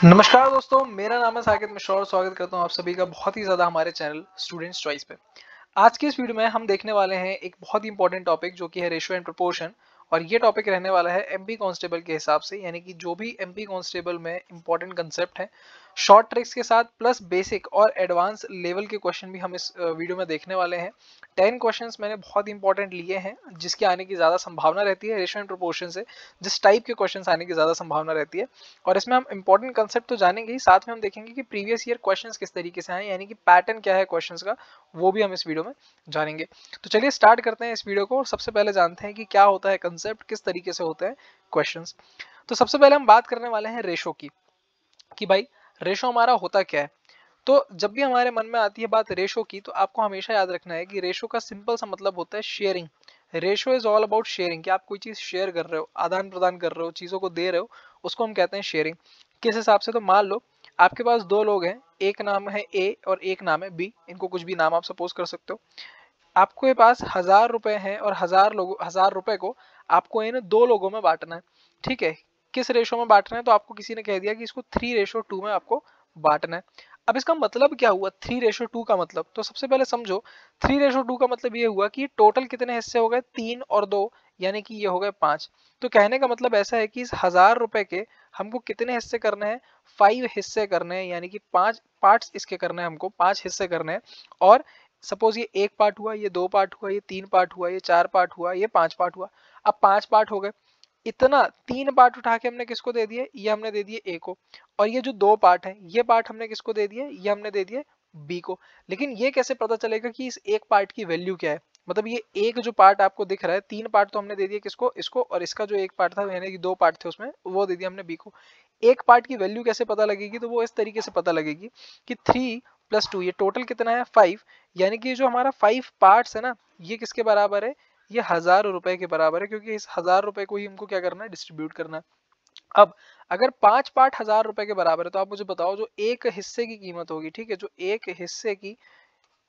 नमस्कार दोस्तों, मेरा नाम है साकेत मिश्रा और स्वागत करता हूं आप सभी का बहुत ही ज़्यादा हमारे चैनल स्टूडेंट्स चॉइस पे। आज की इस वीडियो में हम देखने वाले हैं एक बहुत ही इंपॉर्टेंट टॉपिक जो कि है रेशियो एंड प्रोपोर्शन। और ये टॉपिक रहने वाला है एमपी कांस्टेबल के हिसाब से, यानी कि जो भी एमपी कांस्टेबल में इंपॉर्टेंट कंसेप्ट है, शॉर्ट ट्रिक्स के साथ प्लस बेसिक और एडवांस लेवल के क्वेश्चन भी हम इस वीडियो में देखने वाले हैं। 10 क्वेश्चंस मैंने बहुत इंपॉर्टेंट लिए हैं जिसके आने की ज़्यादा संभावना रहती है रेशियो एंड प्रोपोर्शन से, जिस टाइप के क्वेश्चंस आने की ज़्यादा संभावना रहती है। और इसमें हम इंपॉर्टेंट कंसेप्ट तो जानेंगे ही, साथ में हम देखेंगे कि प्रीवियस ईयर क्वेश्चंस किस तरीके से आए, यानी कि पैटर्न क्या है क्वेश्चंस का, वो भी हम इस वीडियो में जानेंगे। तो चलिए स्टार्ट करते हैं इस वीडियो को और सबसे पहले जानते हैं कि क्या होता है कंसेप्ट, किस तरीके से होते हैं क्वेश्चंस। तो सबसे पहले हम बात करने वाले हैं रेशो की, कि भाई रेशो हमारा होता क्या है। तो जब भी हमारे मन में आती है बात रेशो की, तो आपको हमेशा याद रखना है कि रेशो का सिंपल सा मतलब होता है sharing. Ratio is all about sharing, कि आप कोई चीज शेयर कर रहे हो, आदान प्रदान कर रहे हो, चीजों को दे रहे हो, उसको हम कहते हैं शेयरिंग। किस हिसाब से, तो मान लो आपके पास दो लोग हैं, एक नाम है ए और एक नाम है बी, इनको कुछ भी नाम आप सपोज कर सकते हो। आपके पास 1000 रुपए हैं और 1000 रुपए को आपको इन दो लोगों में बांटना है। ठीक है, किस रेशो में बांटना है, तो आपको किसी ने कह दिया कि इसको 3:2 में आपको बांटना है। अब इसका मतलब क्या हुआ 3:2 का मतलब, तो सबसे पहले समझो 3:2 का मतलब ये हुआ कि टोटल कितने हिस्से हो गए, 3 और 2, यानी कि ये हो गए 5। तो कहने का मतलब ऐसा है कि इस 1000 रुपए के हमको कितने हिस्से करने हैं, 5 हिस्से करने हैं, यानी कि 5 पार्ट्स इसके करने हैं, हमको 5 हिस्से करने हैं। और सपोज ये एक पार्ट हुआ, ये दो पार्ट हुआ, ये तीन पार्ट हुआ, ये चार पार्ट हुआ, ये पांच पार्ट हुआ। अब 5 पार्ट हो गए, इतना 3 पार्ट उठा के हमने किसको दे दिए, ये हमने दे दिए ए को। और ये जो 2 पार्ट है, ये पार्ट हमने किसको दे दिए, ये हमने दे दिए बी को। लेकिन ये कैसे पता चलेगा कि इस एक पार्ट की वैल्यू क्या है, मतलब ये एक जो पार्ट आपको दिख रहा है, 3 पार्ट तो हमने दे दिए किसको, इसको, और इसका जो एक पार्ट था, यानी कि 2 पार्ट थे उसमें, वो दे दिया हमने बी को। एक पार्ट की वैल्यू कैसे पता लगेगी, तो वो इस तरीके से पता लगेगी कि 3 + 2, ये टोटल कितना है 5, यानी कि जो हमारा 5 पार्ट्स है ना, ये किसके बराबर है, ये 1000 रुपए के बराबर है, क्योंकि इस 1000 रुपए को ही हमको क्या करना है, डिस्ट्रीब्यूट करना है। अब अगर 5 पार्ट 1000 रुपए के बराबर है, तो आप मुझे बताओ जो एक हिस्से की कीमत होगी, ठीक है, जो एक हिस्से की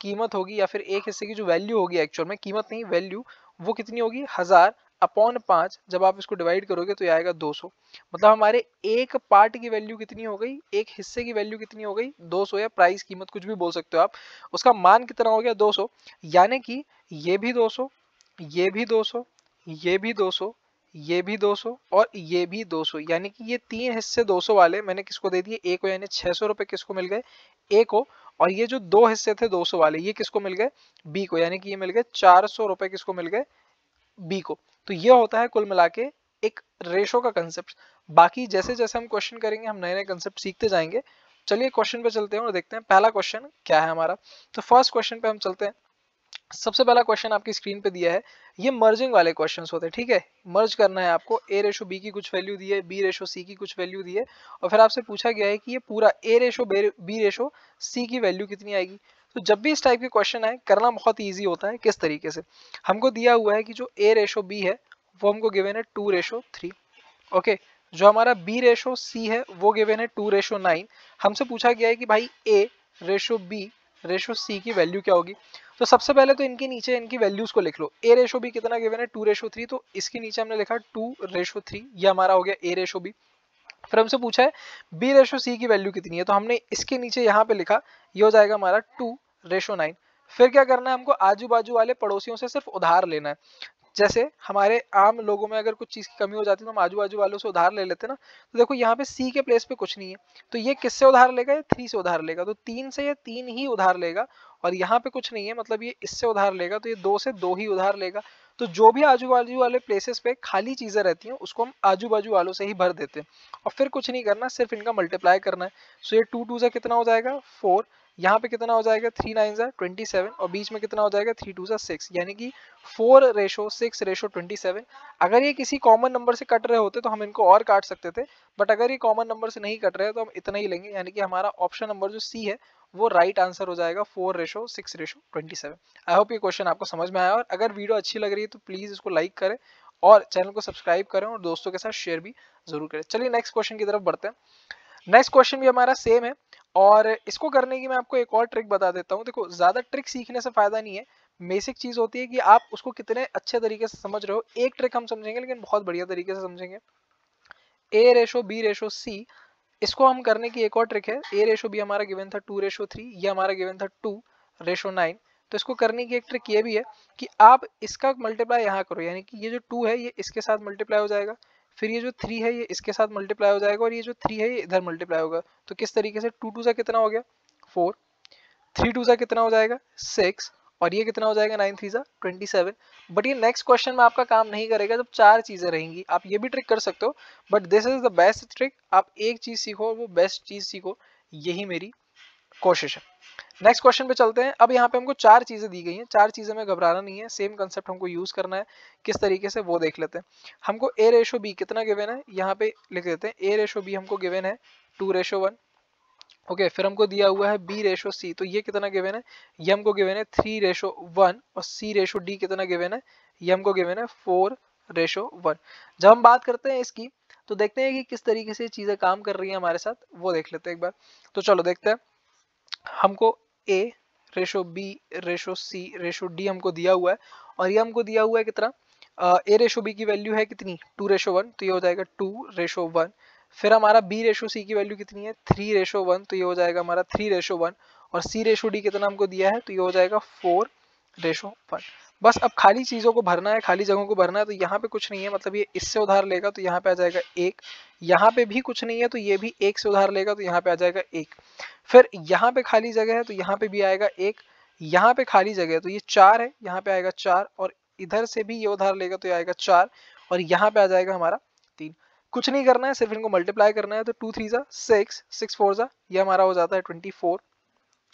कीमत होगी, या फिर एक हिस्से की जो वैल्यू होगी, एक्चुअल में कीमत नहीं वैल्यू, वो कितनी होगी, 1000/5। जब आप इसको डिवाइड करोगे तो ये आएगा 200। मतलब हमारे एक पार्ट की वैल्यू कितनी हो गई, एक हिस्से की वैल्यू कितनी हो गई, 200, या प्राइस कीमत कुछ भी बोल सकते हो आप, उसका मान कितना हो गया 200। यानी कि ये भी 200, ये भी 200, ये भी 200, ये भी 200 और ये भी 200, यानी कि ये तीन हिस्से 200 वाले मैंने किसको दे दिए, ए को, यानी 600 रुपए किसको मिल गए, ए को। और ये जो दो हिस्से थे 200 वाले, ये किसको मिल गए, बी को, यानी कि ये मिल गए 400 रुपए किसको मिल गए, बी को। तो ये होता है कुल मिला के एक रेशो का कंसेप्ट। बाकी जैसे जैसे हम क्वेश्चन करेंगे, हम नए नए कंसेप्ट सीखते जाएंगे। चलिए क्वेश्चन पे चलते हैं और देखते हैं पहला क्वेश्चन क्या है हमारा। तो फर्स्ट क्वेश्चन पे हम चलते हैं। सबसे पहला क्वेश्चन आपकी स्क्रीन पे दिया है, ये मर्जिंग वाले क्वेश्चंस होते हैं, ठीक है। मर्ज करना है आपको, A/B की कुछ वैल्यू दी है, B/C की कुछ वैल्यू दी है, और फिर आपसे पूछा गया है कि ये पूरा A/B/C की वैल्यू कितनी आएगी। तो जब भी इस टाइप के क्वेश्चन आए, करना बहुत ईजी होता है। किस तरीके से, हमको दिया हुआ है कि जो A/B है वो हमको गिवन है 2:3। ओके, जो हमारा B/C है वो गिवन है 2:9। हमसे पूछा गया है कि भाई A/B/C की वैल्यू क्या होगी। तो सबसे पहले तो इनके नीचे इनकी वैल्यूज को लिख लो। A/B कितना गिवन है 2:3, तो इसके नीचे हमने लिखा 2:3, ये हमारा हो गया A/B। फिर हमसे पूछा है B/C की वैल्यू कितनी है, तो हमने इसके नीचे यहाँ पे लिखा, ये हो जाएगा हमारा 2:9। फिर क्या करना है, हमको आजू बाजू वाले पड़ोसियों से सिर्फ उधार लेना है। जैसे हमारे आम लोगों में अगर कुछ चीज की कमी हो जाती है तो हम आजू बाजू वालों से उधार ले लेते हैं ना। तो देखो यहाँ पे सी के प्लेस पे कुछ नहीं है, तो ये किससे उधार लेगा, ये 3 से उधार लेगा, तो 3 से ये 3 ही उधार लेगा। और यहाँ पे कुछ नहीं है, मतलब ये इससे उधार लेगा, तो ये 2 से 2 ही उधार लेगा। तो जो भी आजू बाजू वाले प्लेसेस पे खाली चीजें रहती हैं, उसको हम आजू बाजू वालों से ही भर देते हैं। और फिर कुछ नहीं करना, सिर्फ इनका मल्टीप्लाई करना है। सो ये 2 2 से कितना हो जाएगा 4, यहाँ पे कितना हो जाएगा 3 9 27, और बीच में कितना हो जाएगा 3 2 6, यानी कि 4:6:27। अगर ये किसी कॉमन नंबर से कट रहे होते तो हम इनको और काट सकते थे, बट अगर ये कॉमन नंबर से नहीं कट रहे तो हम इतना ही लेंगे, यानी कि हमारा ऑप्शन नंबर जो सी है वो राइट आंसर हो जाएगा 4:6:27। आई होप ये क्वेश्चन आपको समझ में आया, और अगर वीडियो अच्छी लग रही है तो प्लीज इसको लाइक करें और चैनल को सब्सक्राइब करें और दोस्तों के साथ शेयर भी जरूर करें। चलिए नेक्स्ट क्वेश्चन की तरफ बढ़ते हैं। नेक्स्ट क्वेश्चन भी हमारा सेम है, और इसको करने की मैं आपको एक और ट्रिक बता देता हूँ। देखो ज्यादा ट्रिक सीखने से फायदा नहीं है, बेसिक चीज होती है कि आप उसको कितने अच्छे तरीके से समझ रहे हो। एक ट्रिक हम समझेंगे लेकिन बहुत बढ़िया तरीके से समझेंगे। A/B/C इसको हम करने की एक और ट्रिक है, a रेशो b हमारा गिवन था 2:3, ये हमारा गिवन था 2:9। तो इसको करने की एक ट्रिक ये भी है कि आप इसका मल्टीप्लाई यहाँ करो, यानी कि ये जो 2 है ये इसके साथ मल्टीप्लाई हो जाएगा, फिर ये जो 3 है ये इसके साथ मल्टीप्लाई हो जाएगा, और ये जो 3 है ये इधर मल्टीप्लाई होगा। तो किस तरीके से 2 2 सा कितना हो गया 4, 3 2 सा कितना हो जाएगा 6, और ये कितना हो जाएगा 9 3 सा 27। बट ये नेक्स्ट क्वेश्चन में आपका काम नहीं करेगा जब 4 चीजें रहेंगी। आप ये भी ट्रिक कर सकते हो, but this is the best trick. आप एक चीज सीखो, वो बेस्ट चीज सीखो, यही मेरी कोशिश है। नेक्स्ट क्वेश्चन पे चलते हैं। अब यहाँ पे हमको 4 चीजें दी गई हैं, 4 चीजें में घबराना नहीं है, सेम कंसेप्ट हमको यूज करना है। किस तरीके से वो देख लेते हैं। हमको a रेशो b कितना गिवन है, यहाँ पे लिख देते हैं। a रेशो b हमको गिवन है 2:1। ओके, फिर हमको दिया हुआ है b रेशो c, तो ये कितना गिवन है, ये हमको गिवन है 3:1, और c रेशो d कितना गिवन है, ये हमको गिवन है 4:1। जब हम बात करते हैं इसकी, तो देखते हैं कि किस तरीके से चीजें काम कर रही है हमारे साथ, वो देख लेते हैं एक बार। तो चलो देखते हैं। हमको a ratio b ratio c ratio d हमको दिया हुआ है, और ये हमको दिया हुआ है कितना, a रेशो b की वैल्यू है कितनी 2:1, तो ये हो जाएगा 2:1। फिर हमारा b रेशो c की वैल्यू कितनी है 3:1, तो ये हो जाएगा हमारा 3:1, और c रेशो d कितना हमको दिया है, तो ये हो जाएगा 4:1। बस अब खाली चीजों को भरना है, खाली जगहों को भरना है। तो यहाँ पे कुछ नहीं है, मतलब ये इससे उधार लेगा तो यहाँ पे आ जाएगा 1, यहाँ पे भी कुछ नहीं है तो ये भी 1 से उधार लेगा तो यहाँ पे आ जाएगा 1। फिर यहाँ पे खाली जगह है तो यहाँ पे भी आएगा 1, यहाँ पे खाली जगह है तो ये 4 है, यहाँ पे आएगा 4, और इधर से भी ये उधार लेगा तो ये आएगा 4, और यहाँ पे आ जाएगा हमारा 3। कुछ नहीं करना है, सिर्फ इनको मल्टीप्लाई करना है। तो 2 3 जा 6, 6 4 जा, ये हमारा हो जाता है 24।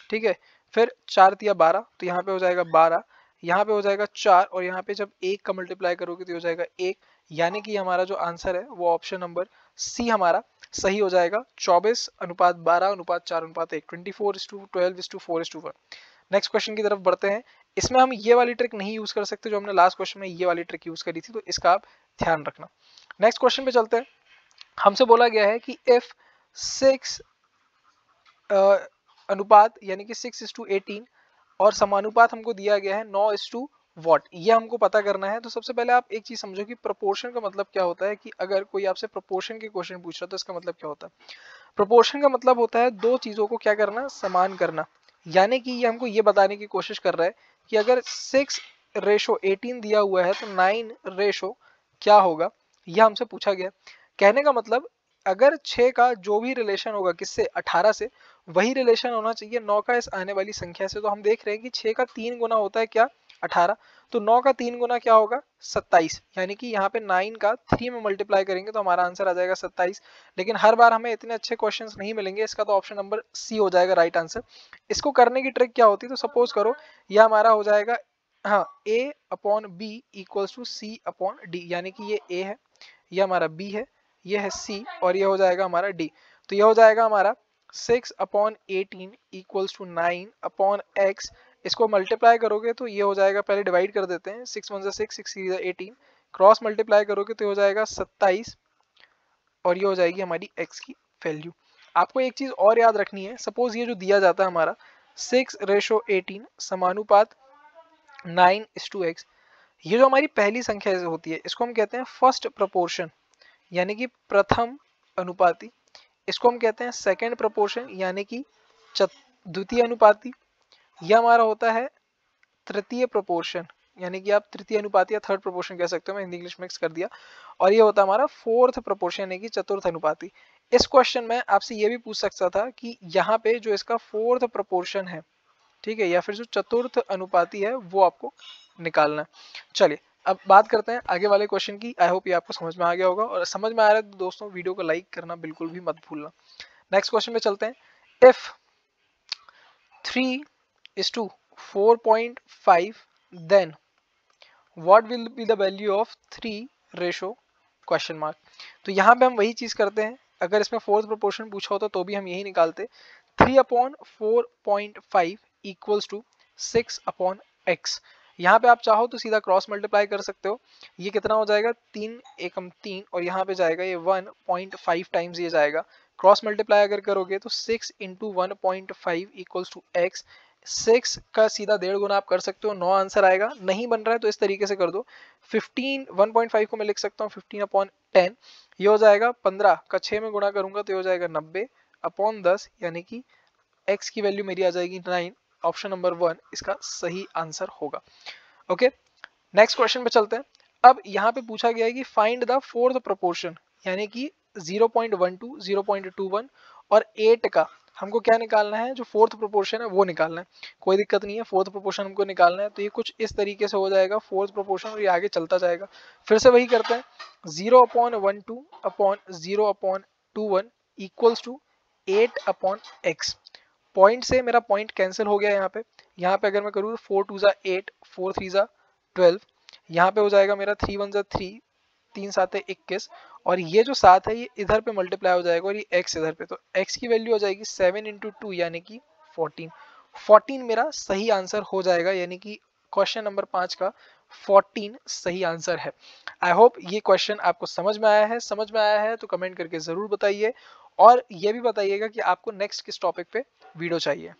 ठीक है, फिर 4 तिया 12, तो यहाँ पे हो जाएगा 12, यहाँ पे हो जाएगा 4, और यहाँ पे जब 1 का मल्टीप्लाई करोगे तो हो जाएगा 1, यानी कि हमारा जो आंसर है वो ऑप्शन नंबर सी हमारा सही हो जाएगा। 24:12:4:1, 24:12:4:1। नेक्स्ट क्वेश्चन की तरफ बढ़ते हैं। इसमें हम ये वाली ट्रिक नहीं यूज कर सकते जो हमने लास्ट क्वेश्चन में ये वाली ट्रिक यूज करी थी, तो इसका आप ध्यान रखना। नेक्स्ट क्वेश्चन पे चलते हैं। हमसे बोला गया है कि इफ 6 अनुपात यानी कि 6:18 और समानुपात हमको दिया गया है 9:what, ये हमको पता करना है। तो सबसे पहले आप एक चीज समझो कि प्रोपोर्शन का मतलब क्या होता है, कि अगर कोई आपसे प्रोपोर्शन के क्वेश्चन पूछ रहा है तो इसका मतलब क्या होता है। प्रोपोर्शन का मतलब होता है दो चीजों को क्या करना, समान करना। यानी कि ये हमको ये बताने की कोशिश कर रहा है कि अगर 6:18 दिया हुआ है तो 9 क्या होगा, यह हमसे पूछा गया। कहने का मतलब अगर 6 का जो भी रिलेशन होगा किससे 18 से, वही रिलेशन होना चाहिए 9 का इस आने वाली संख्या से। तो हम देख रहे हैं कि 6 का 3 गुना होता है क्या 18, तो 9 का 3 गुना क्या होगा 27, यानी कि यहाँ पे 9 का 3 में मल्टीप्लाई करेंगे तो हमारा आंसर आ जाएगा 27। लेकिन हर बार हमें इतने अच्छे क्वेश्चंस नहीं मिलेंगे, इसका तो ऑप्शन नंबर सी हो जाएगा राइट आंसर। इसको करने की ट्रिक क्या होती है, तो सपोज करो यह हमारा हो जाएगा, हाँ, a/b इक्वल्स टू c/d, यानी कि ये a है, ये हमारा b है, ये है c, और ये हो जाएगा हमारा d। तो ये हो जाएगा हमारा 6/18 इक्वल्स टू 9/x। इसको मल्टीप्लाई करोगे तो ये हो जाएगा, पहले डिवाइड कर देते हैं, 6 1 6, 6 3 18, क्रॉस मल्टीप्लाई करोगे तो हो जाएगा 27, और ये हो जाएगी हमारी x की वैल्यू। आपको एक चीज और याद रखनी है, सपोज ये जो दिया जाता है हमारा 6:18 समानुपात 9:x, ये जो हमारी पहली संख्या होती है इसको हम कहते हैं फर्स्ट प्रोपोर्शन, यानी कि प्रथम अनुपाती। इसको हम कहते हैं सेकंड प्रोपोर्शन, यानी कि द्वितीय अनुपाती। यह हमारा होता है तृतीय प्रोपोर्शन, यानी कि आप तृतीय अनुपाती या थर्ड प्रोपोर्शन कह सकते हो, मैं हिंदी इंग्लिश मिक्स कर दिया। और ये होता है हमारा फोर्थ प्रोपोर्शन, यानी कि चतुर्थ अनुपाती। इस क्वेश्चन में आपसे ये भी पूछ सकता था कि यहाँ पे जो इसका फोर्थ प्रोपोर्शन है, ठीक है, या फिर जो चतुर्थ अनुपाती है, वो आपको निकालना है। चलिए अब बात करते हैं आगे वाले क्वेश्चन की। आई होप ये आपको समझ में आ गया होगा, और समझ में आ रहा है तो दोस्तों वीडियो को लाइक करना बिल्कुल भी मत भूलना। नेक्स्ट क्वेश्चन पे चलते हैं। If 3:4.5 then what will be the value of 3:? तो यहाँ पे हम वही चीज करते हैं, अगर इसमें फोर्थ प्रोपोर्शन पूछा होता तो भी हम यही निकालते। 3/4.5 इक्वल्स टू 6/x। यहाँ पे आप चाहो तो सीधा क्रॉस मल्टीप्लाई कर सकते हो। ये कितना हो जाएगा 3 एकम 3, और यहाँ पे जाएगा ये 1.5 टाइम्स ये जाएगा। क्रॉस मल्टीप्लाई अगर करोगे तो 6 इंटू 1.5 इक्वल्स टू x। 6 का सीधा 1.5 गुना आप कर सकते हो, 9 आंसर आएगा। नहीं बन रहा है तो इस तरीके से कर दो, 1.5 को मैं लिख सकता हूँ 15/10, ये हो जाएगा 15 का 6 में गुणा करूंगा तो ये हो जाएगा 90/10, यानी कि x की वैल्यू मेरी आ जाएगी 9। ऑप्शन नंबर 1 इसका सही आंसर होगा। ओके, नेक्स्ट क्वेश्चन पे चलते हैं। अब यहाँ पे पूछा गया है कि फाइंड द फोर्थ प्रोपोर्शन, यानी कि 0.12, 0.21 और 8 का हमको क्या निकालना है, जो फोर्थ प्रोपोर्शन है वो निकालना है। कोई दिक्कत नहीं है, फोर्थ प्रोपोर्शन हमको निकालना है। तो ये कुछ इस तरीके से हो जाएगा फोर्थ प्रोपोर्शन, और ये आगे चलता जाएगा। फिर से वही करते हैं, 0/12/0/21 इक्वल्स टू 8/x। पॉइंट से मेरा पॉइंट कैंसिल हो गया यहाँ पे। यहाँ पे अगर मैं करूँ तो 4 2 ज़ा 8, 4 3 ज़ा 12, यहाँ पे हो जाएगा मेरा 3 1 ज़ा 3, 3 7 है 21, और ये जो 7 है ये इधर पे मल्टीप्लाई हो जाएगा और ये x इधर पे, तो x की वैल्यू हो जाएगी 7 × 2 यानी कि 14। 14 मेरा सही आंसर हो जाएगा, यानी कि क्वेश्चन नंबर 5 का 14 सही आंसर है। आई होप ये क्वेश्चन आपको समझ में आया है। समझ में आया है तो कमेंट करके जरूर बताइए, और ये भी बताइएगा कि आपको नेक्स्ट किस टॉपिक पे वीडियो चाहिए।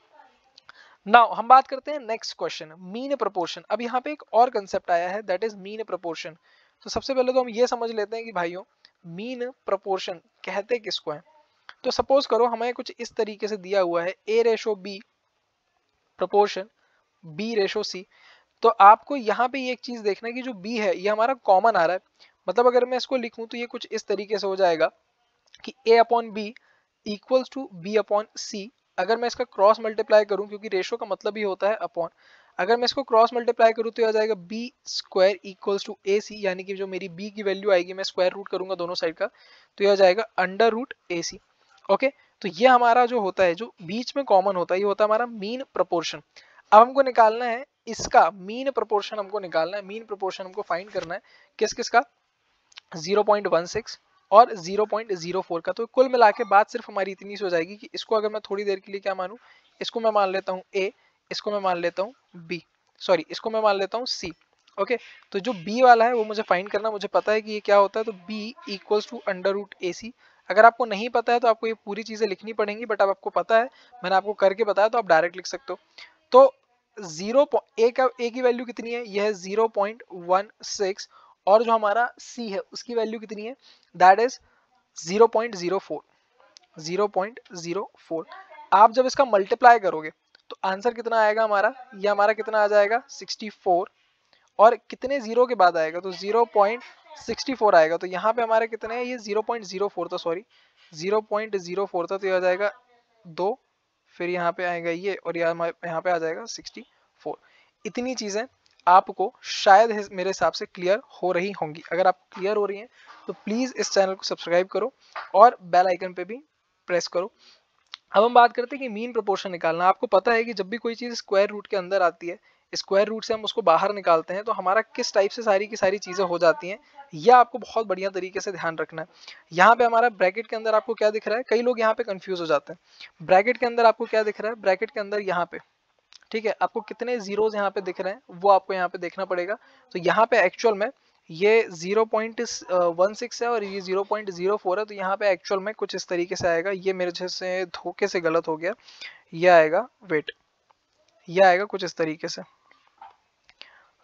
नाउ हम बात करते हैं नेक्स्ट क्वेश्चन, मीन प्रोपोर्शन। अब यहाँ पे एक और कंसेप्ट आया है, दैट इज मीन प्रोपोर्शन। तो सबसे पहले तो हम ये समझ लेते हैं कि भाइयों मीन प्रोपोर्शन कहते किसको है। तो सपोज करो हमें कुछ इस तरीके से दिया हुआ है A/B प्रोपोर्शन B/C। तो आपको यहाँ पे ये एक चीज देखना है कि जो B है ये हमारा कॉमन आ रहा है। मतलब अगर मैं इसको लिखूं तो ये कुछ इस तरीके से हो जाएगा कि A/B इक्वल्स टू B/C। अगर मैं इसका क्रॉस मल्टीप्लाई करूं, क्योंकि रेशो का मतलब ही होता है अपॉन, अगर मैं इसको क्रॉस मल्टीप्लाई करूं तो आ जाएगा B² इक्वल्स टू AC, यानी कि जो मेरी B की वैल्यू आएगी मैं स्क्वायर रूट करूंगा दोनों साइड का, तो यह आ जाएगा √AC। ओके, तो ये हमारा जो होता है, जो बीच में कॉमन होता है, ये होता है हमारा मीन प्रोपोर्शन। अब हमको निकालना है इसका मीन प्रोपोर्शन, हमको निकालना है मीन प्रोपोर्शन, हमको फाइंड करना है किस किस का, 0.16 और 0.04 का। तो कुल मिला के बात सिर्फ हमारी इतनी सी हो जाएगी कि इसको अगर मैं थोड़ी देर के लिए क्या मानूं, इसको मैं मान लेता हूं A, इसको मैं मान लेता हूं B, सॉरी इसको मैं मान लेता हूं C। ओके, तो जो B वाला है वो मुझे फाइंड करना, मुझे पता है कि ये क्या होता है, तो B इक्वल्स टू √AC। अगर आपको नहीं पता है तो आपको ये पूरी चीजें लिखनी पड़ेंगी, बट अब आपको पता है, मैंने आपको करके बताया तो आप डायरेक्ट लिख सकते हो। तो A की वैल्यू कितनी है, यह है 0.16, और जो हमारा C है उसकी वैल्यू कितनी है, दैट इज 0.04। 0.04 आप जब इसका मल्टीप्लाई करोगे तो आंसर कितना आएगा हमारा, ये हमारा कितना आ जाएगा 64, और कितने जीरो के बाद आएगा, तो 0.64 आएगा। तो यहाँ पे हमारे कितने हैं, ये 0.04 था, सॉरी 0.04 था, तो ये आ जाएगा 2, फिर यहाँ पे आएगा ये, और यहाँ पे आ जाएगा 64। इतनी चीजें आपको शायद मेरे हिसाब से क्लियर हो रही होंगी। अगर आप क्लियर हो रही हैं तो प्लीज इस चैनल को सब्सक्राइब करो और बेल आइकन पे भी प्रेस करो। अब हम बात करते हैं कि मीन प्रोपोर्शन निकालना। आपको पता है कि जब भी कोई चीज स्क्वायर रूट के अंदर आती है, स्क्वायर रूट से हम उसको बाहर निकालते हैं, तो हमारा किस टाइप से सारी की सारी चीजें हो जाती हैं, यह आपको बहुत बढ़िया तरीके से ध्यान रखना है। यहाँ पे हमारा ब्रैकेट के अंदर आपको क्या दिख रहा है, कई लोग यहाँ पे कंफ्यूज हो जाते हैं। ब्रैकेट के अंदर आपको क्या दिख रहा है, ब्रैकेट के अंदर यहाँ पे, ठीक है, आपको कितने जीरोज यहाँ पे दिख रहे हैं वो आपको यहाँ पे देखना पड़ेगा। तो यहाँ पे एक्चुअल में ये 0.16 है और ये 0.04 है, तो यहाँ पे एक्चुअल में कुछ इस तरीके से आएगा। ये मेरे जैसे धोखे से गलत हो गया, ये आएगा वेट, ये आएगा कुछ इस तरीके से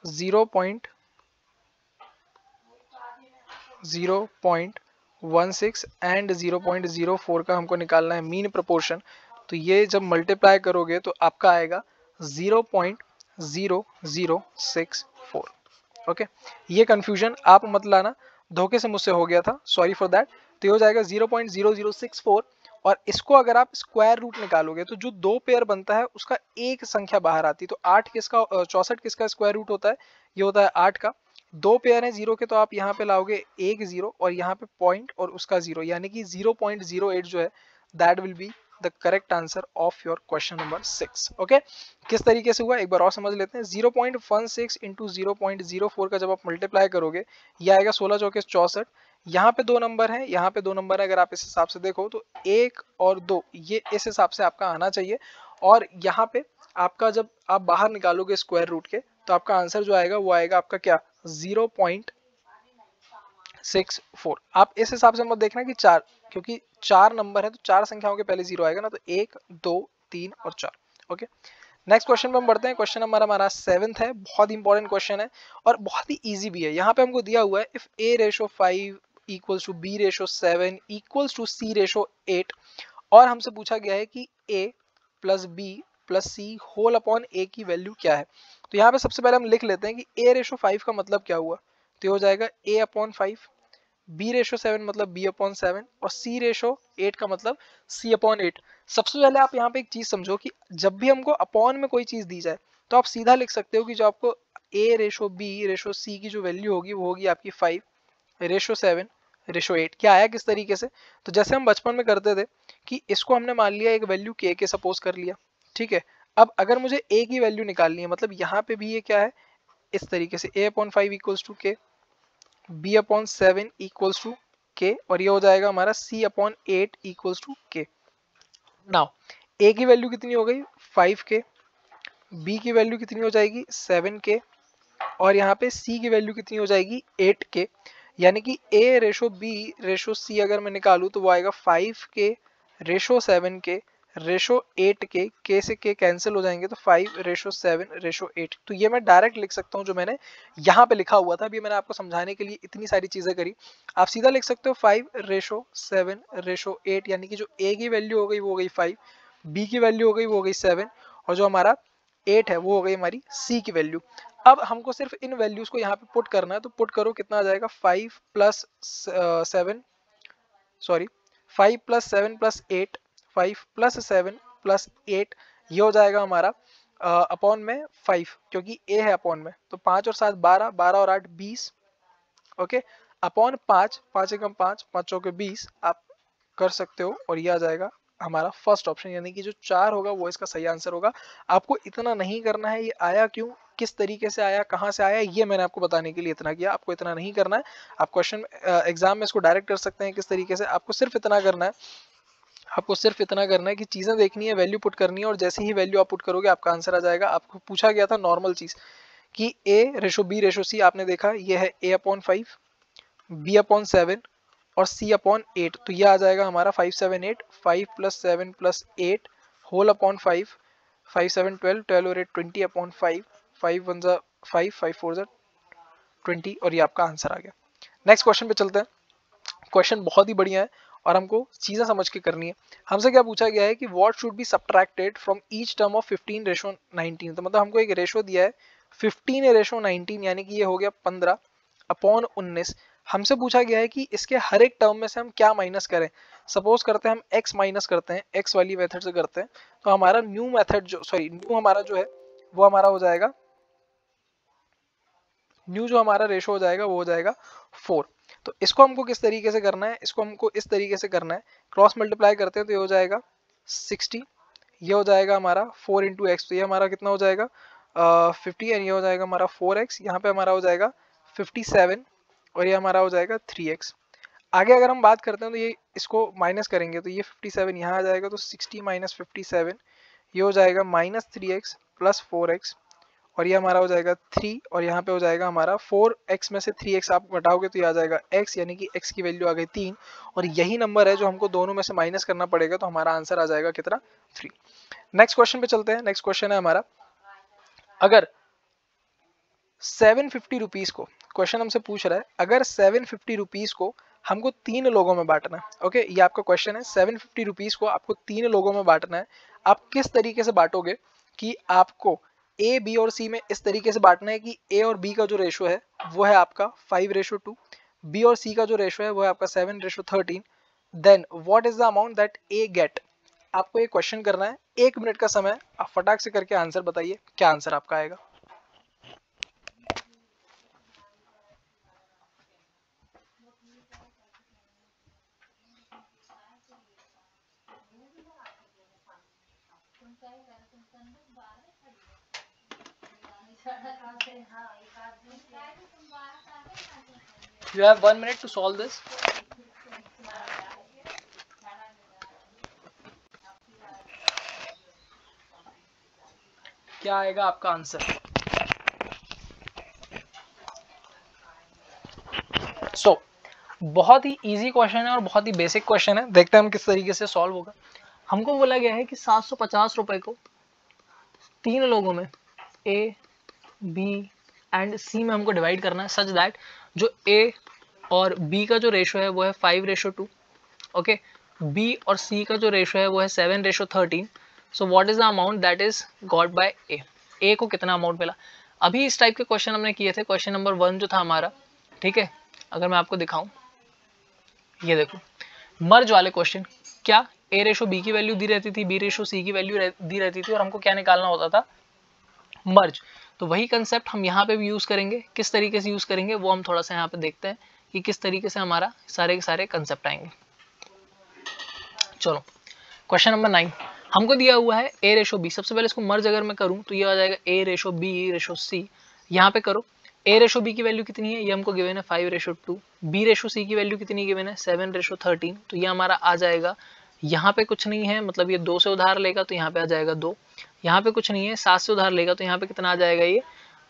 0.16 एंड 0.04 का हमको निकालना है मीन प्रोपोर्शन। तो ये जब मल्टीप्लाई करोगे तो आपका आएगा 0.0064। ओके, ये कंफ्यूजन आप मत लाना, धोखे से मुझसे हो गया था, सॉरी फॉर दैट। तो ये हो जाएगा 0.0064, और इसको अगर आप स्क्वायर रूट निकालोगे तो जो दो पेयर बनता है उसका एक संख्या बाहर आती है। तो 8 किसका 64 किसका स्क्वायर रूट होता है, ये होता है 8 का। दो पेयर है जीरो के, तो आप यहाँ पे लाओगे एक जीरो और यहाँ पे पॉइंट और उसका जीरो, यानी कि 0.08 जो है that will be the correct answer of your question number 6। Okay, किस तरीके से हुआ एक बार और समझ लेते हैं। 0.16 इंटू 0.04 का जब आप मल्टीप्लाई करोगे ये आएगा 16 चौके 64। यहाँ पे दो नंबर है, यहाँ पे दो नंबर है, अगर आप इस हिसाब से देखो तो 1 और 2 ये इस हिसाब से आपका आना चाहिए। और यहाँ पे आपका जब आप बाहर निकालोगे स्क्वायर रूट के तो आपका आंसर जो आएगा वो आएगा आपका क्या 0.64। आप इस हिसाब से मत देखना कि 4, क्योंकि 4 नंबर है तो 4 संख्याओं के पहले जीरो आएगा ना, तो 1 2 3 और 4। ओके, नेक्स्ट क्वेश्चन पे हम बढ़ते हैं। क्वेश्चन नंबर हमारा 7th है, बहुत इंपॉर्टेंट क्वेश्चन है और बहुत ही इजी भी है। यहाँ पे हमको दिया हुआ है if A/5 equals to B ratio 7 equals to C ratio 8 और हमसे पूछा गया है कि a plus B plus C whole upon a की वैल्यू क्या है। तो यहाँ पे सबसे पहले हम लिख लेते हैं कि a रेशो 5 का मतलब क्या हुआ, तो हो जाएगा a अपॉन 5, b रेशो 7 मतलब b अपॉन 7 और c रेशो 8 का मतलब c अपॉन 8। सबसे पहले आप यहाँ पे एक चीज समझो कि जब भी हमको अपॉन में कोई चीज दी जाए तो आप सीधा लिख सकते हो कि जो आपको a ratio b ratio c की जो वैल्यू होगी वो होगी आपकी 5 रेशो 7 रेशो 8। क्या आया किस तरीके से, तो जैसे हम बचपन में करते थे कि इसको हमने मान लिया एक वैल्यू के सपोज कर लिया, ठीक है। अब अगर मुझे a की वैल्यू निकालनी है मतलब यहाँ पे भी ये क्या है इस तरीके से a अपॉन 5 इक्वल्स टू के, b अपॉन 7 इक्वल्स टू के और ये हो जाएगा हमारा c अपॉन 8 इक्वल्स टू के। नाउ a की वैल्यू कितनी हो गई 5 के, b की वैल्यू कितनी हो जाएगी 7 के और यहाँ पे c की वैल्यू कितनी हो जाएगी 8 के। यानी कि a ratio b ratio c अगर मैं निकालूं तो वो आएगा 5 के रेशो 7 के रेशो 8 के से के कैंसिल हो जाएंगे तो 5 रेशो 7 रेशो 8। तो ये मैं डायरेक्ट लिख सकता हूँ जो मैंने यहाँ पे लिखा हुआ था। अभी मैंने आपको समझाने के लिए इतनी सारी चीजें करी, आप सीधा लिख सकते हो 5 रेशो 7 रेशो 8 यानी कि जो a की वैल्यू हो गई वो हो गई 5, b की वैल्यू हो गई वो हो गई 7 और जो हमारा 8 है वो हो गई हमारी c की वैल्यू। अब हमको सिर्फ इन वैल्यूज को यहाँ पे पुट करना है, तो पुट करो कितना आ जाएगा 5 plus 7 sorry 5 plus 7 plus 8 5 plus 7 plus 8 ये हो जाएगा हमारा अपॉन में 5 क्योंकि a है अपॉन में, तो 5 और 7 12 12 और 8 20 ओके अपॉन 5 5 एकम 5 5 चौके 20 आप कर सकते हो और ये आ जाएगा हमारा फर्स्ट ऑप्शन यानी कि जो 4 होगा वो इसका सही आंसर होगा। आपको इतना नहीं करना है ये आया क्यों किस तरीके से आया कहाँ से आया ये मैंने आपको बताने के लिए इतना किया, आपको इतना नहीं करना है। आप क्वेश्चन एग्जाम में इसको डायरेक्ट कर सकते हैं किस तरीके से, आपको सिर्फ इतना करना है, आपको सिर्फ इतना करना है कि चीजें देखनी है वैल्यू पुट करनी है और जैसे ही वैल्यू आप पुट करोगे आपका आंसर आ जाएगा। आपको पूछा गया था नॉर्मल चीज कि a ratio b ratio c आपने देखा ये है a अपॉन 5 b अपॉन 7 और c अपॉन 8, तो ये आ जाएगा हमारा 5 7 8 5 प्लस 7 प्लस 8 होल अपॉन 5 5 7 12 12 और 8 20 अपॉन 5 5 1 जा 5 5 4 जा 20 और ये आपका आंसर आ गया। नेक्स्ट क्वेश्चन पे चलते हैं। क्वेश्चन बहुत ही बढ़िया है और हमको चीजें समझ के करनी है। हमसे क्या पूछा गया है कि what should be subtracted from each term of 15 ratio 19, तो मतलब हमको एक रेशो दिया है 15 रेशो 19 यानी कि ये हो गया 15 अपॉन 19। हमसे पूछा गया है कि इसके हर एक टर्म में से हम क्या माइनस करें। सपोज करते हैं हम x माइनस करते हैं, x वाली मेथड से करते हैं, तो हमारा न्यू मेथड जो न्यू हमारा जो है वो हमारा हो जाएगा, न्यू जो हमारा रेशो हो जाएगा वो हो जाएगा 4। तो इसको हमको किस तरीके से करना है, इसको हमको इस तरीके से करना है, क्रॉस मल्टीप्लाई करते हैं तो ये हो जाएगा 60, ये हो जाएगा हमारा 4 इंटू एक्स, तो ये हमारा कितना हो जाएगा 50 एंड ये हो जाएगा हमारा 4x, यहाँ पे हमारा हो जाएगा 57 और ये हमारा हो जाएगा 3x। आगे अगर हम बात करते हैं तो ये इसको माइनस करेंगे तो ये 57 यहाँ आ जाएगा तो 60 माइनस 57 ये हो जाएगा माइनस 3x प्लस 4x और ये हमारा हो जाएगा 3 और यहाँ पे हो जाएगा हमारा 4x में से 3x आप घटाओगे तो ये आ जाएगा x यानी कि x की वैल्यू आ गई 3 और यही नंबर है जो हमको दोनों में से माइनस करना पड़ेगा, तो हमारा आंसर आ जाएगा कितना 3। नेक्स्ट क्वेश्चन पे चलते हैं। नेक्स्ट क्वेश्चन है हमारा, अगर 750 रुपीज को, क्वेश्चन हमसे पूछ रहा है अगर 750 रुपीज को हमको 3 लोगों में बांटना है, ओके ये आपका क्वेश्चन है। 750 रुपीज को आपको 3 लोगों में बांटना है, आप किस तरीके से बांटोगे कि आपको ए बी और सी में इस तरीके से बांटना है कि ए और बी का जो रेशो है वो है आपका 5:2, बी और सी का जो रेशो है वो है आपका 7:13, then what is the amount that A get. आपको ये क्वेश्चन करना है, 1 मिनट का समय, आप फटाक से करके आंसर बताइए क्या आंसर आपका आएगा। You have 1 minute to solve this. क्या आएगा आपका आंसर? बहुत ही इजी क्वेश्चन है और बहुत ही बेसिक क्वेश्चन है, देखते हैं हम किस तरीके से सॉल्व होगा। हमको बोला गया है कि 750 रुपए को 3 लोगों में ए बी एंड सी में हमको डिवाइड करना है सच दैट जो ए और B का जो रेशो है वो है 5:2। ओके, B और C का जो रेशो है वो है 7:13। So what is the amount that is got by A? A को कितना अमाउंट मिला? अभी इस टाइप के क्वेश्चन हमने किए थे। क्वेश्चन नंबर 1 जो था हमारा, ठीक है, अगर मैं आपको दिखाऊं, ये देखो मर्ज वाले क्वेश्चन, क्या A रेशो B की वैल्यू दी रहती थी, B रेशो C की वैल्यू दी रहती थी और हमको क्या निकालना होता था? मर्ज। तो वही कंसेप्ट हम यहाँ पे भी यूज करेंगे। किस तरीके से यूज करेंगे वो हम थोड़ा सा यहाँ पे देखते हैं कि किस तरीके से हमारा सारे के सारे कंसेप्ट आएंगे। चलो क्वेश्चन नंबर 9 हमको दिया हुआ है A रेशो B। सबसे पहले इसको मर्ज अगर मैं करूं तो ये आ जाएगा A ratio B ratio C। यहाँ पे करो, A रेशो B की वैल्यू कितनी है, ये हमको गिवन है 5:2। B रेशो C की वैल्यू कितनी गिवन है, 7:13। तो ये हमारा आ जाएगा, यहाँ पे कुछ नहीं है, मतलब ये 2 से उधार लेगा तो यहाँ पे आ जाएगा 2। यहाँ पे कुछ नहीं है, 7 से उधार लेगा तो यहाँ पे कितना आ जाएगा, ये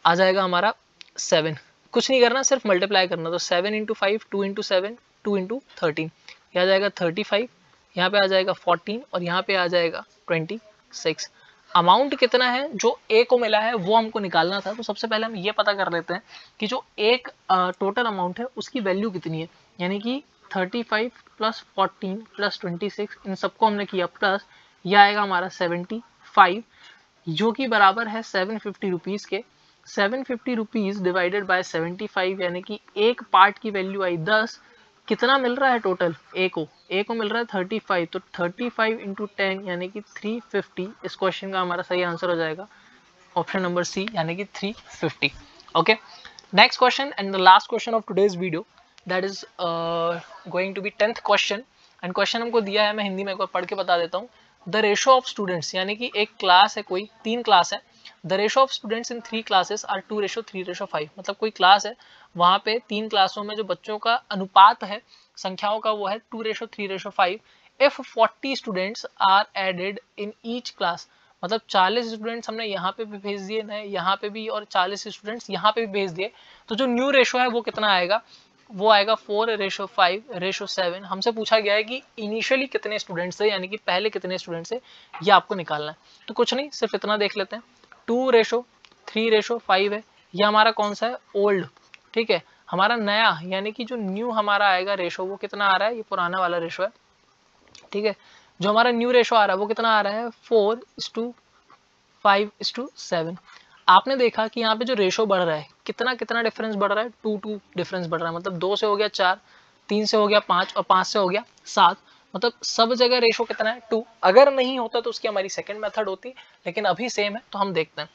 आ जाएगा हमारा 7। कुछ नहीं करना, सिर्फ मल्टीप्लाई करना। तो 7 × 5, 2 × 7, 2 × 13, ये आ जाएगा 35। यहाँ पे आ जाएगा 14 और यहाँ पे आ जाएगा 26। अमाउंट कितना है जो A को मिला है वो हमको निकालना था। तो सबसे पहले हम ये पता कर लेते हैं कि जो एक टोटल अमाउंट है उसकी वैल्यू कितनी है, यानी कि 35 + 14 + 26, इन सबको हमने किया प्लस, यह आएगा हमारा 75, जो कि बराबर है 750 रुपीज़ के। 750 रुपीज़ डिवाइडेड बाय 75, यानी कि एक पार्ट की वैल्यू आई 10। कितना मिल रहा है टोटल A को मिल रहा है 35। तो 35 × 10 यानी कि 350। इस क्वेश्चन का हमारा सही आंसर हो जाएगा ऑप्शन नंबर C, यानी कि 350। Okay, next question and the last question of today's video, that is going to be 10th question. And question हमको दिया है, मैं हिंदी में एक बार पढ़ के बता देता हूँ। द रेशो ऑफ स्टूडेंट्स, यानी कि एक क्लास है, कोई 3 क्लास है। The ratio of students in 3 classes are 2:3:5। मतलब कोई क्लास है, वहाँ पे 3 क्लासों में जो बच्चों का अनुपात है संख्याओं का वो है 2:3:5। If 40 students are added in each class, मतलब 40 स्टूडेंट्स हमने यहाँ पे भी भेज दिए ना, यहाँ पे भी, और 40 स्टूडेंट्स यहाँ पे भी भेज दिए, तो जो न्यू रेशो है वो कितना आएगा, वो आएगा 4:5:7। हमसे पूछा गया है कि इनिशियली कितने स्टूडेंट्स थे, यानी कि पहले कितने स्टूडेंट्स थे, ये आपको निकालना है। तो कुछ नहीं, सिर्फ इतना देख लेते हैं, 2:3:5 है, ये हमारा कौन सा है, ओल्ड, ठीक है। हमारा नया यानी कि जो न्यू हमारा आएगा रेशो, वो कितना आ रहा है, ये पुराना वाला रेशो है, ठीक है। जो हमारा न्यू रेशो आ रहा है वो कितना आ रहा है, 4:5:7। आपने देखा कि यहाँ पे जो रेशो बढ़ रहा है, कितना कितना डिफरेंस बढ़ रहा है, 2 डिफरेंस बढ़ रहा है। मतलब 2 से हो गया 4, 3 से हो गया 5 और 5 से हो गया 7। मतलब सब जगह रेशो कितना है, 2। अगर नहीं होता तो उसकी हमारी सेकंड मेथड होती, लेकिन अभी सेम है तो हम देखते हैं।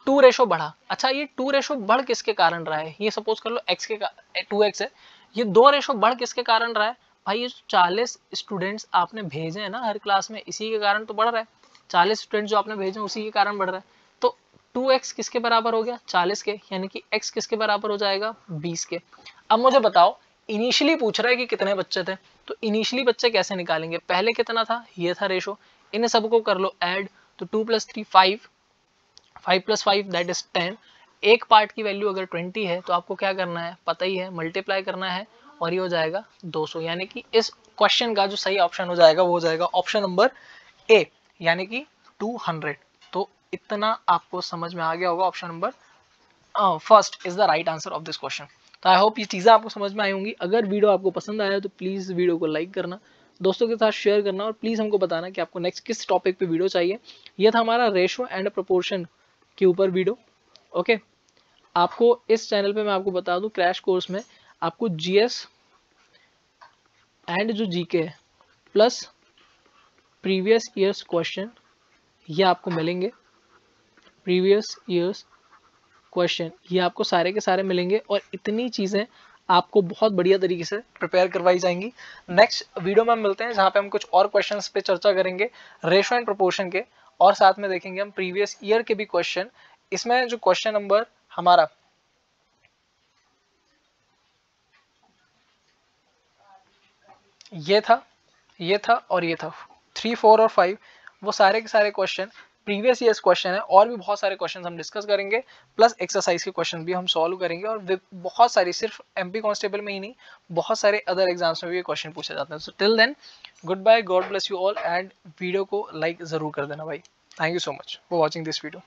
2 रेशो बढ़ा। अच्छा, ये 2 रेशो बढ़ किसके कारण रहा है, ये सपोज कर लो x के 2x है, ये 2 रेशो बढ़ किसके कारण रहा है भाई, ये 40 स्टूडेंट्स आपने भेजे हैं ना हर क्लास में, इसी के कारण तो बढ़ रहा है। 40 स्टूडेंट्स जो आपने भेजे उसी के कारण बढ़ रहा है। तो 2x किसके बराबर हो गया, 40 के, यानी कि x किसके बराबर हो जाएगा, 20 के। अब मुझे बताओ, इनिशियली पूछ रहा है कि कितने बच्चे थे, तो इनिशियली बच्चे कैसे निकालेंगे, पहले कितना था, ये था रेशो, इन सबको कर लो ऐड, तो 2 + 3 5, 5 + 5 दैट इज 10। एक पार्ट की वैल्यू अगर 20 है तो आपको क्या करना है, पता ही है, मल्टीप्लाई करना है, और ये हो जाएगा 200। यानी कि इस क्वेश्चन का जो सही ऑप्शन हो जाएगा वो हो जाएगा ऑप्शन नंबर A, यानी कि 200। तो इतना आपको समझ में आ गया होगा, option number first is the right answer of this question. तो आई होप ये चीज़ें आपको समझ में आई होंगी। अगर वीडियो आपको पसंद आया तो प्लीज़ वीडियो को लाइक करना, दोस्तों के साथ शेयर करना, और प्लीज़ हमको बताना कि आपको नेक्स्ट किस टॉपिक पे वीडियो चाहिए। यह था हमारा रेशो एंड प्रोपोर्शन के ऊपर वीडियो। ओके, आपको इस चैनल पे मैं आपको बता दूं, क्रैश कोर्स में आपको जीएस एंड जो जीके है प्लस प्रीवियस ईयर्स क्वेश्चन, ये आपको मिलेंगे। प्रीवियस ईयर्स क्वेश्चन ये आपको सारे के सारे मिलेंगे, और इतनी चीज़ें आपको बहुत बढ़िया तरीके से प्रिपेयर करवाई जाएंगी। नेक्स्ट वीडियो में हम मिलते हैं, जहाँ पे हम कुछ और क्वेश्चंस पे चर्चा करेंगे रेशो एंड प्रोपोर्शन के, और साथ में देखेंगे हम प्रीवियस ईयर के भी क्वेश्चन। इसमें जो क्वेश्चन नंबर हमारा ये था और ये था, 3, 4 और 5, वो सारे के सारे क्वेश्चन प्रीवियस ईयर्स क्वेश्चन है। और भी बहुत सारे क्वेश्चन हम डिस्कस करेंगे, प्लस एक्सरसाइज के क्वेश्चन भी हम सॉल्व करेंगे, और बहुत सारी, सिर्फ एमपी कांस्टेबल में ही नहीं, बहुत सारे अदर एग्जाम्स में भी ये क्वेश्चन पूछे जाते हैं। So till then, goodbye, God bless you all, and video को लाइक जरूर कर देना भाई। Thank you so much for watching this video.